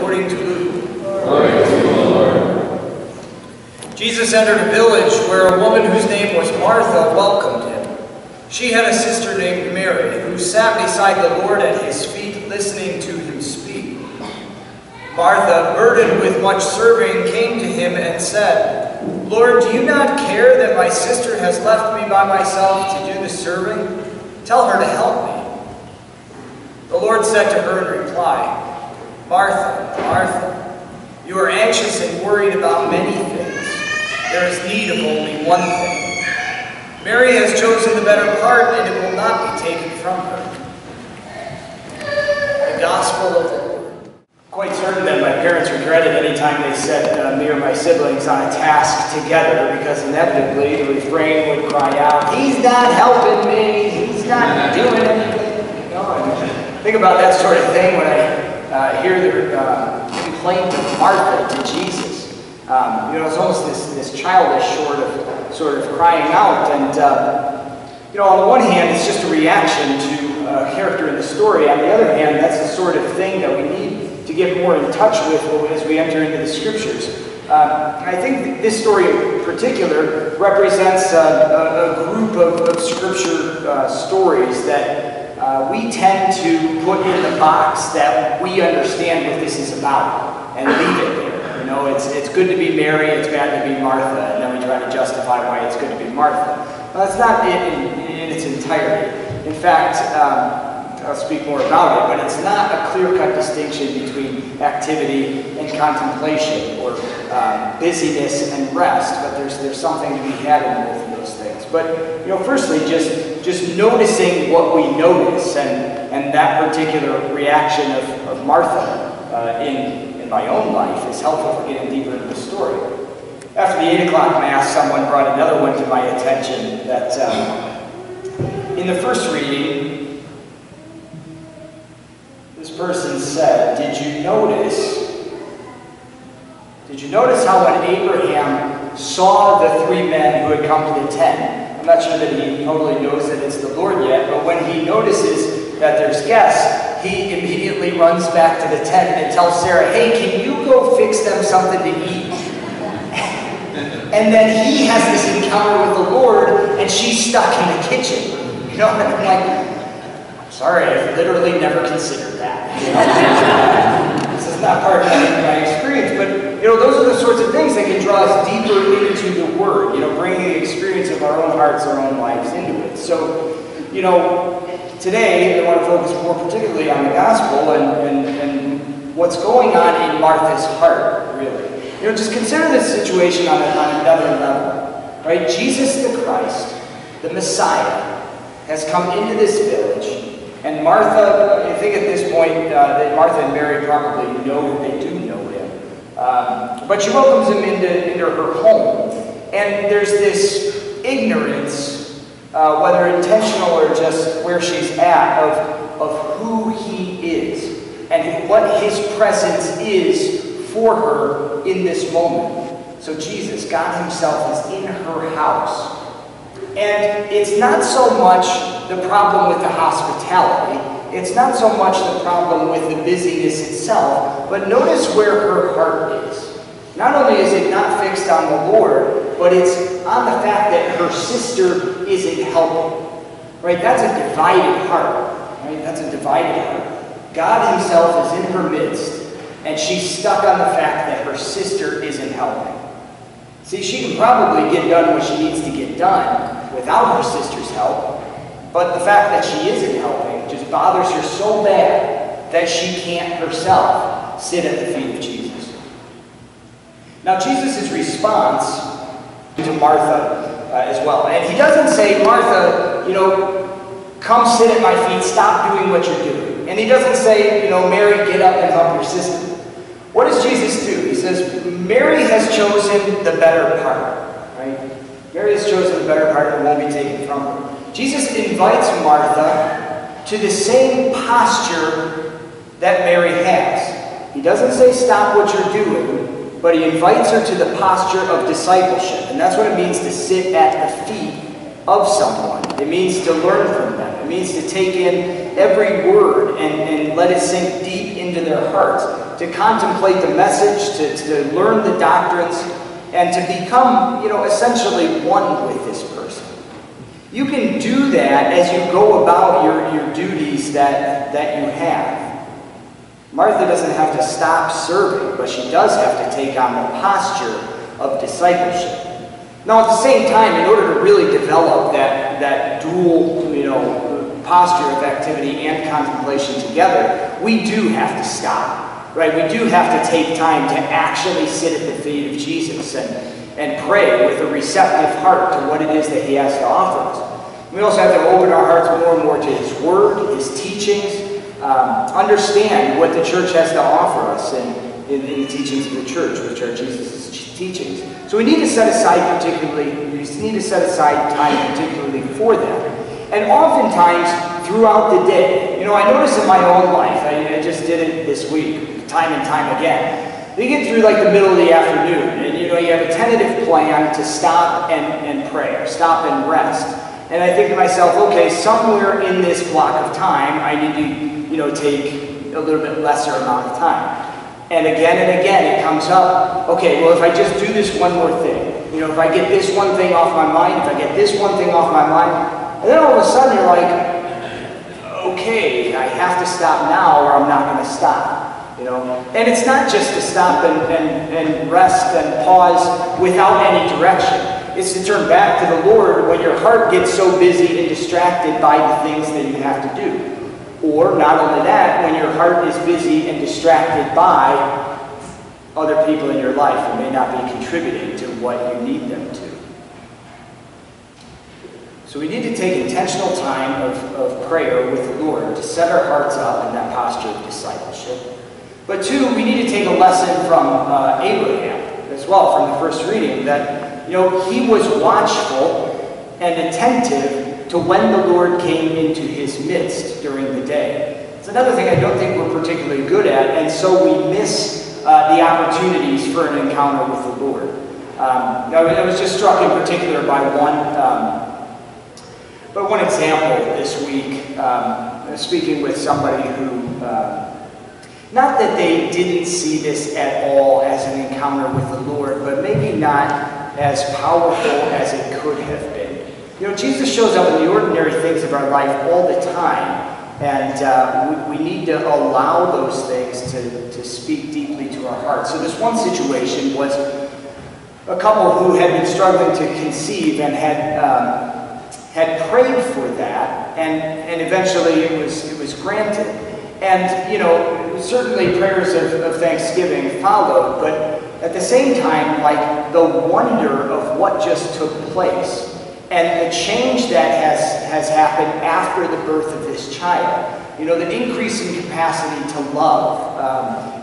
according to Luke. Glory to you, Lord. Jesus entered a village where a woman whose name was Martha welcomed him. She had a sister named Mary, who sat beside the Lord at his feet, listening to him speak. Martha, burdened with much serving, came to him and said, "Lord, do you not care that my sister has left me by myself to do the serving? Tell her to help me." The Lord said to her in reply, "Martha, Martha, you are anxious and worried about many things. There is need of only one thing. Mary has chosen the better part, and it will not be taken from her." The Gospel of the Lord. Quite certain that my parents regretted any time they set me or my siblings on a task together, because inevitably the refrain would cry out, "He's not helping me, he's not doing anything." You know, and think about that sort of thing when I hear the complaint of Martha to Jesus. You know, it's almost this childish sort of crying out, and you know, on the one hand, it's just a reaction to a character in the story. On the other hand, that's the sort of thing that we need to get more in touch with as we enter into the scriptures. I think this story in particular represents a group of scripture stories that we tend to put in the box that we understand what this is about and leave it there. You know, it's good to be Mary, it's bad to be Martha, and then we try to justify why it's good to be Martha. Well, that's not it in its entirety. In fact, I'll speak more about it, but it's not a clear-cut distinction between activity and contemplation, or busyness and rest, but there's something to be had in both of those things. But, you know, firstly, just noticing what we notice, and that particular reaction of Martha in my own life is helpful for getting deeper into the story. After the 8 o'clock Mass, someone brought another one to my attention, that in the first reading, this person said, Did you notice how when Abraham saw the 3 men who had come to the tent," I'm not sure that he totally knows that it's the Lord yet, but when he notices that there's guests, he immediately runs back to the tent and tells Sarah, "Hey, can you go fix them something to eat?" And then he has this encounter with the Lord, and she's stuck in the kitchen. You know, and I'm like, sorry, I've literally never considered that. This is not part of my experience, but you know, those are the sorts of things that can draw us deeper into the Word. You know, bringing the experience of our own hearts, our own lives into it. So, you know, today I want to focus more particularly on the Gospel and what's going on in Martha's heart, really. You know, just consider this situation on another level, right? Jesus the Christ, the Messiah, has come into this village. And Martha, I think at this point, that Martha and Mary probably know that they do know him. But she welcomes him into her home. And there's this ignorance, whether intentional or just where she's at, of who he is and what his presence is for her in this moment. So Jesus, God himself, is in her house. And it's not so much the problem with the hospitality, it's not so much the problem with the busyness itself, but notice where her heart is. Not only is it not fixed on the Lord, but it's on the fact that her sister isn't helping. Right? That's a divided heart. Right? That's a divided heart. God himself is in her midst, and she's stuck on the fact that her sister isn't helping. See, she can probably get done what she needs to get done without her sister's help, but the fact that she isn't helping just bothers her so bad that she can't herself sit at the feet of Jesus. Now, Jesus' response to Martha as well, and he doesn't say, "Martha, you know, come sit at my feet, stop doing what you're doing." And he doesn't say, you know, "Mary, get up and help your sister." What does Jesus do? He says, Mary has chosen the better part, right? Mary has chosen the better part and won't be taken from her. Jesus invites Martha to the same posture that Mary has. He doesn't say stop what you're doing, but he invites her to the posture of discipleship. And that's what it means to sit at the feet of someone. It means to learn from them. It means to take in every word and let it sink deep into their hearts. to contemplate the message, to learn the doctrines, and to become, essentially one with this person. You can do that as you go about your duties that you have. Martha doesn't have to stop serving, but she does have to take on the posture of discipleship. Now, at the same time, in order to really develop that dual, posture of activity and contemplation together, we do have to stop, right? We do have to take time to actually sit at the feet of Jesus and pray with a receptive heart to what it is that he has to offer us. We also have to open our hearts more and more to his word, his teachings, understand what the church has to offer us in the teachings of the church, which are Jesus' teachings. So we need to set aside time particularly for that. And oftentimes throughout the day, I notice in my own life, I just did it this week, time and time again. You get through like the middle of the afternoon, and you have a tentative plan to stop and pray, or stop and rest. And I think to myself, okay, somewhere in this block of time, I need to, take a little bit lesser amount of time. And again, it comes up, okay, well, if I just do this one more thing, if I get this one thing off my mind, if I get this one thing off my mind, and then all of a sudden you're like, okay, I have to stop now or I'm not going to stop, And it's not just to stop and rest and pause without any direction. It's to turn back to the Lord when your heart gets so busy and distracted by the things that you have to do. Or, not only that, when your heart is busy and distracted by other people in your life who may not be contributing to what you need them to. So we need to take intentional time of prayer with the Lord to set our hearts up in that posture of discipleship. But two, we need to take a lesson from Abraham as well, from the first reading, that he was watchful and attentive to when the Lord came into his midst during the day. It's another thing I don't think we're particularly good at, and so we miss the opportunities for an encounter with the Lord. I was just struck in particular by one example this week, speaking with somebody who, not that they didn't see this at all as an encounter with the Lord, but maybe not as powerful as it could have been. Jesus shows up in the ordinary things of our life all the time, and we need to allow those things to speak deeply to our hearts. So this one situation was a couple who had been struggling to conceive and had prayed for that, and eventually it was granted. And certainly prayers of thanksgiving followed, but at the same time, like the wonder of what just took place and the change that has happened after the birth of this child. The increase in capacity to love,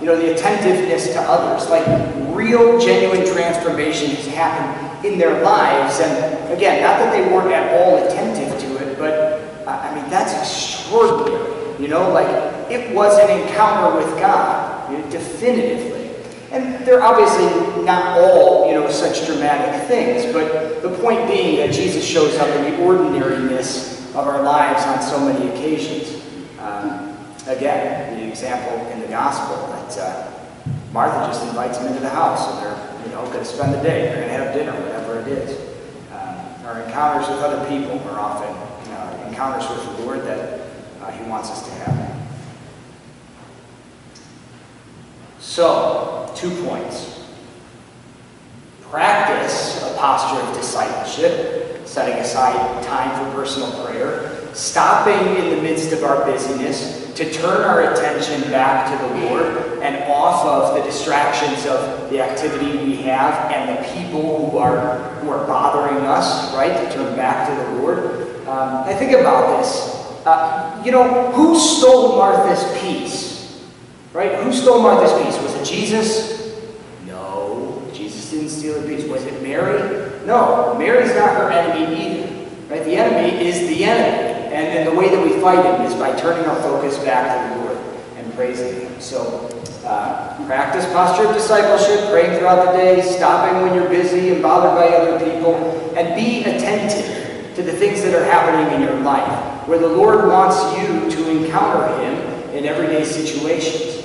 the attentiveness to others, like real, genuine transformation has happened in their lives. And again, not that they weren't at all attentive to it, but that's extraordinary. Like it was an encounter with God, definitively. And they're obviously not all, such dramatic things, but the point being that Jesus shows up in the ordinariness of our lives on so many occasions. Again, the example in the gospel that Martha just invites him into the house, and they're, going to spend the day, they're going to have dinner, whatever it is. Our encounters with other people are often encounters with the Lord that he wants us to have. So, 2 points. Practice a posture of discipleship, setting aside time for personal prayer, stopping in the midst of our busyness to turn our attention back to the Lord and off of the distractions of the activity we have and the people who are bothering us, right? To turn back to the Lord. I think about this. Who stole Martha's peace? Right? Who stole Martha's peace? Was it Jesus? No. Jesus didn't steal her peace. Was it Mary? No. Mary's not her enemy either. Right? The enemy is the enemy. And the way that we fight him is by turning our focus back to the Lord and praising him. So, practice posture of discipleship, praying throughout the day, stopping when you're busy and bothered by other people, and be attentive to the things that are happening in your life, where the Lord wants you to encounter him in everyday situations.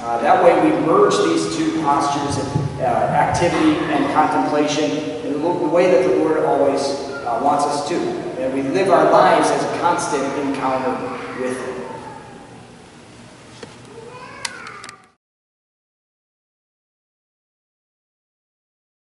That way we merge these two postures of activity and contemplation in the way that the Lord always wants us to. And we live our lives as a constant encounter with Him.